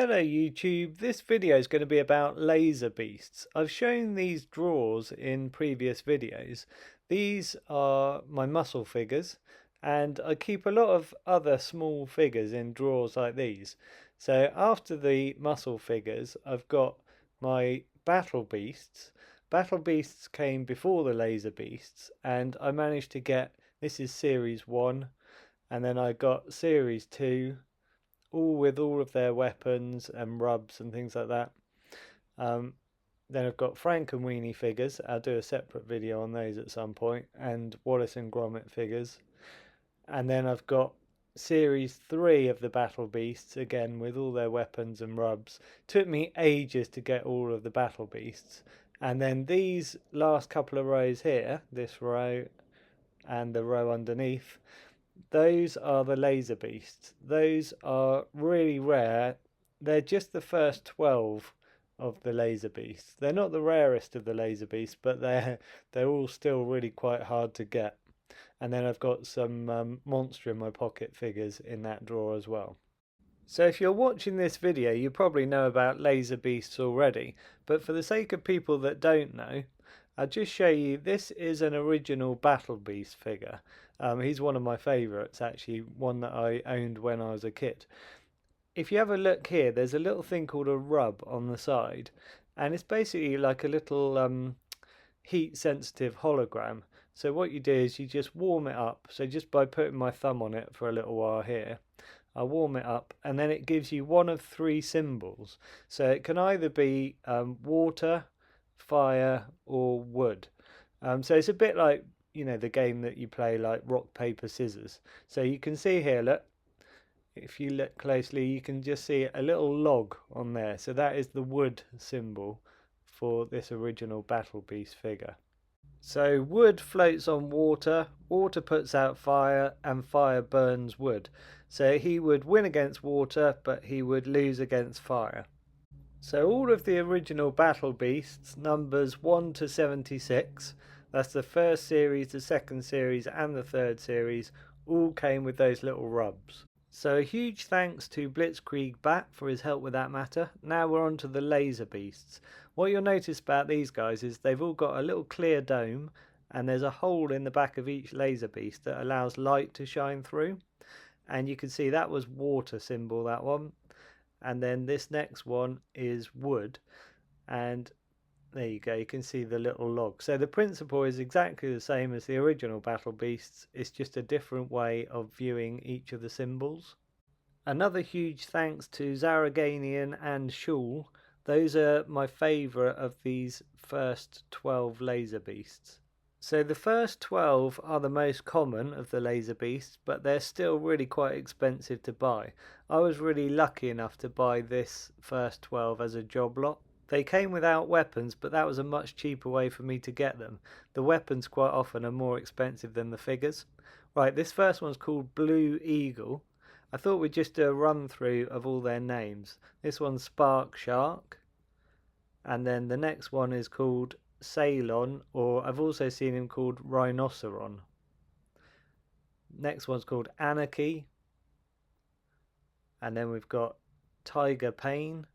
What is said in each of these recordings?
Hello YouTube, this video is going to be about laser beasts. I've shown these drawers in previous videos. These are my muscle figures, and I keep a lot of other small figures in drawers like these. So after the muscle figures, I've got my battle beasts. Battle beasts came before the laser beasts, and I managed to get, this is series 1, and then I got series 2, all with all of their weapons and rubs and things like that. Then I've got Frank and Weenie figures. I'll do a separate video on those at some point, and Wallace and Gromit figures. And then I've got series 3 of the Battle Beasts, again with all their weapons and rubs. Took me ages to get all of the Battle Beasts. And then these last couple of rows here, this row and the row underneath, those are the laser beasts. Those are really rare. They're just the first 12 of the laser beasts. They're not the rarest of the laser beasts, but they're all still really quite hard to get. And then I've got some monster in my pocket figures in that drawer as well. So if you're watching this video, you probably know about laser beasts already, but for the sake of people that don't know, I'll just show you, this is an original Battle Beast figure. He's one of my favourites, actually, one that I owned when I was a kid. If you have a look here, there's a little thing called a rub on the side, and it's basically like a little heat-sensitive hologram. So what you do is you just warm it up, so just by putting my thumb on it for a little while here, I warm it up, and then it gives you one of 3 symbols. So it can either be water, fire, or wood. So it's a bit like, you know, the game that you play, like rock, paper, scissors. So you can see here, look, if you look closely, you can just see a little log on there. So that is the wood symbol for this original Battle Beast figure. So wood floats on water, water puts out fire, and fire burns wood. So he would win against water, but he would lose against fire. So all of the original Battle Beasts, numbers 1 to 76, that's the first series, the second series and the third series, all came with those little rubs. So a huge thanks to Blitzkrieg Bat for his help with that matter. Now we're on to the laser beasts. What you'll notice about these guys is they've all got a little clear dome, and there's a hole in the back of each laser beast that allows light to shine through. And you can see that was water symbol, that one. And then this next one is wood, and there you go, you can see the little log. So the principle is exactly the same as the original Battle Beasts, it's just a different way of viewing each of the symbols. Another huge thanks to Zaraganian and u.s.c.l.e. Those are my favourite of these first 12 laser beasts. So the first 12 are the most common of the laser beasts, but they're still really quite expensive to buy. I was really lucky enough to buy this first 12 as a job lot. They came without weapons, but that was a much cheaper way for me to get them. The weapons quite often are more expensive than the figures. Right, this first one's called Blue Eagle. I thought we'd just do a run through of all their names. This one's Spark Shark, and then the next one is called Ceylon, or I've also seen him called Rhinoceron. Next one's called Anarchy, and then we've got Tiger Pain,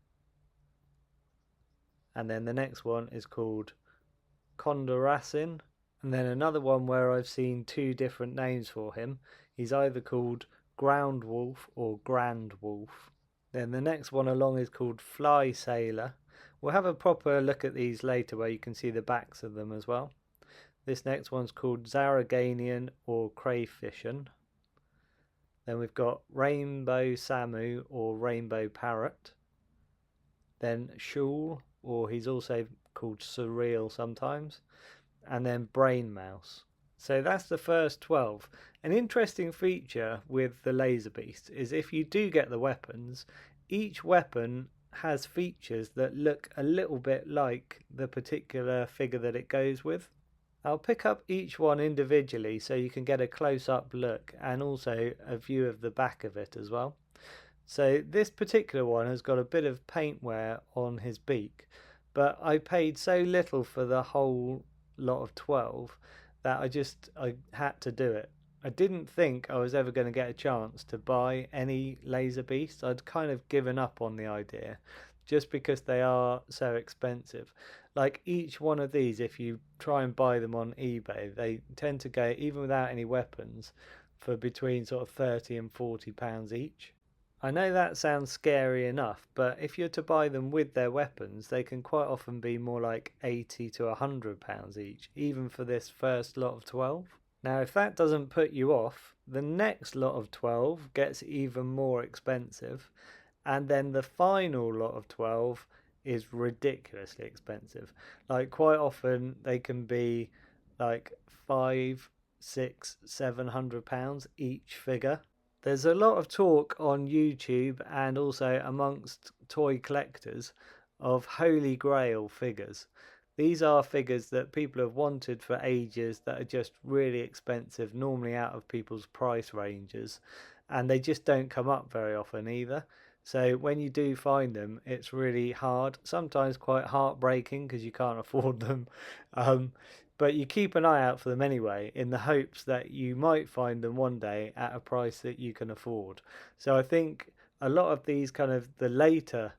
and then the next one is called Condoracin, and then another one where I've seen 2 different names for him. He's either called Ground Wolf or Grand Wolf. Then the next one along is called Fly Sailor. We'll have a proper look at these later where you can see the backs of them as well. This next one's called Zaraganian or Crayfishian. Then we've got Rainbow Samu or Rainbow Parrot. Then Shul, or he's also called Surreal sometimes. And then Brain Mouse. So that's the first 12. An interesting feature with the laser beast is if you do get the weapons, each weapon has features that look a little bit like the particular figure that it goes with. I'll pick up each one individually so you can get a close-up look and also a view of the back of it as well. So this particular one has got a bit of paint wear on his beak, but I paid so little for the whole lot of 12 that I had to do it. I didn't think I was ever going to get a chance to buy any laser beasts. I'd kind of given up on the idea just because they are so expensive. Like each one of these, if you try and buy them on eBay, they tend to go, even without any weapons, for between sort of 30 and £40 each. I know that sounds scary enough, but if you're to buy them with their weapons, they can quite often be more like 80 to £100 each, even for this first lot of 12. Now, if that doesn't put you off, the next lot of 12 gets even more expensive, and then the final lot of 12 is ridiculously expensive. Like, quite often they can be like five, six, £700 each figure. There's a lot of talk on YouTube and also amongst toy collectors of Holy Grail figures. These are figures that people have wanted for ages that are just really expensive, normally out of people's price ranges, and they just don't come up very often either. So when you do find them, it's really hard, sometimes quite heartbreaking because you can't afford them. Um, but you keep an eye out for them anyway, in the hopes that you might find them one day at a price that you can afford. So I think a lot of these kind of the later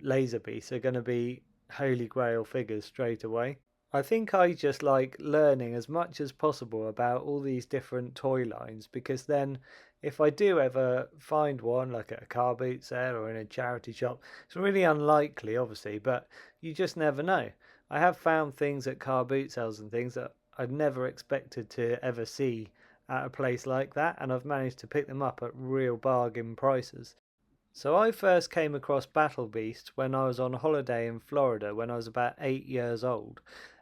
laser beasts are going to be Holy Grail figures straight away. I think I just like learning as much as possible about all these different toy lines, because then if I do ever find one, like at a car boot sale or in a charity shop, it's really unlikely, obviously, but you just never know. I have found things at car boot sales and things that I'd never expected to ever see at a place like that, and I've managed to pick them up at real bargain prices. So I first came across Battle Beast when I was on holiday in Florida when I was about 8 years old,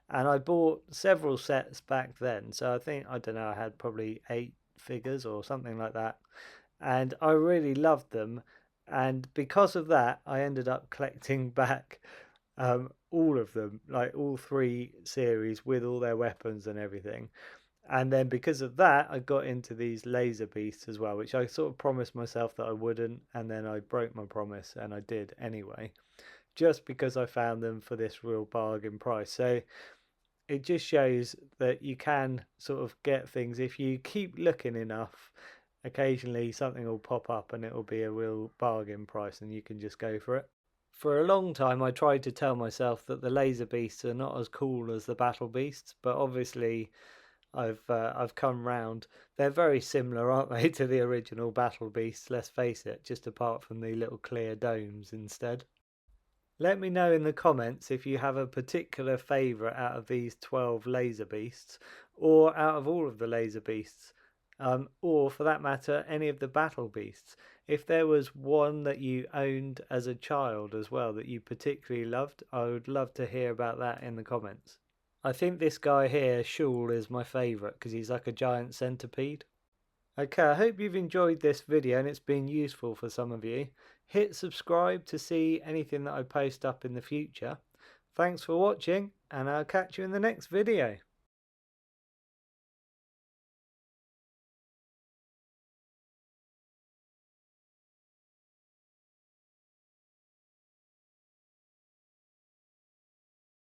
and I bought several sets back then. So I think, I don't know, I had probably 8 figures or something like that, and I really loved them. And because of that, I ended up collecting back all of them, like all three series with all their weapons and everything. And then because of that, I got into these laser beasts as well, which I sort of promised myself that I wouldn't, and then I broke my promise and I did anyway, just because I found them for this real bargain price. So it just shows that you can sort of get things if you keep looking enough. Occasionally something will pop up and it will be a real bargain price and you can just go for it. For a long time I tried to tell myself that the laser beasts are not as cool as the battle beasts, but obviously I've come round. They're very similar, aren't they, to the original Battle Beasts, let's face it, just apart from the little clear domes instead. Let me know in the comments if you have a particular favourite out of these 12 laser beasts, or out of all of the laser beasts, or for that matter, any of the battle beasts. If there was one that you owned as a child as well that you particularly loved, I would love to hear about that in the comments. I think this guy here, u.s.c.l.e, is my favourite because he's like a giant centipede. Okay, I hope you've enjoyed this video and it's been useful for some of you. Hit subscribe to see anything that I post up in the future. Thanks for watching, and I'll catch you in the next video.